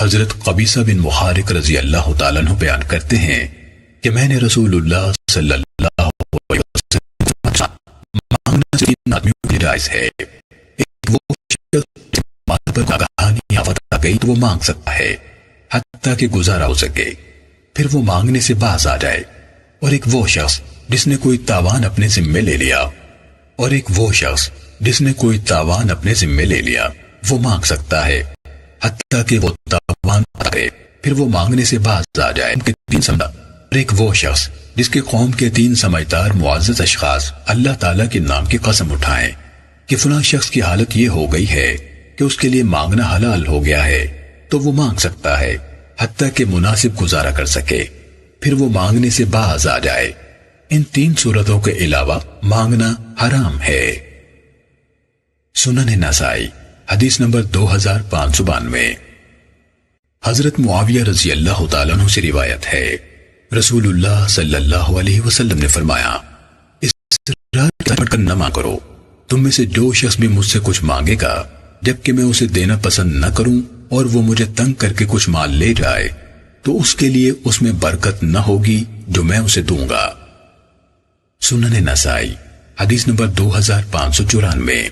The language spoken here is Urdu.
حضرت قبیصہ بن محارق رضی اللہ تعالیٰ عنہ بیان کرتے ہیں کہ میں نے رسول اللہ صلی اللہ علیہ وسلم مانگنا سے تین آدمیوں کے جائز ہے. ایک وہ شخص مال پر کہانی آفت آ گئی تو وہ مانگ سکتا ہے حتیٰ کہ گزارا ہو سکے، پھر وہ مانگنے سے باز آ جائے. اور ایک وہ شخص جس نے کوئی تاوان اپنے ذمے لے لیا وہ مانگ سکتا ہے حتیٰ کہ وہ تاوان کرے، پھر وہ مانگنے سے باز آ جائے. اور ایک وہ شخص جس کے قوم کے 3 سمجھدار معزز اشخاص اللہ تعالیٰ کے نام کی قسم اٹھائیں کہ فلاں شخص کی حالت یہ ہو گئی ہے کہ اس کے لیے مانگنا حلال ہو گیا ہے، تو وہ مانگ سکتا ہے حتیٰ کہ مناسب گزارا کر سکے، پھر وہ مانگنے سے باز آ جائے. ان 3 صورتوں کے علاوہ مانگنا حرام ہے. سنن نسائی حدیث نمبر 2592. حضرت معاویہ رضی اللہ تعالیٰ عنہ سے روایت ہے، رسول اللہ صلی اللہ علیہ وسلم نے فرمایا، اصرار کر نہ مانگ کرو. تم میں سے جو شخص بھی مجھ سے کچھ مانگے گا جبکہ میں اسے دینا پسند نہ کروں اور وہ مجھے تنگ کر کے کچھ مال لے جائے تو اس کے لیے اس میں برکت نہ ہوگی جو میں اسے دوں گا. سنن نسائی حدیث نمبر 2594.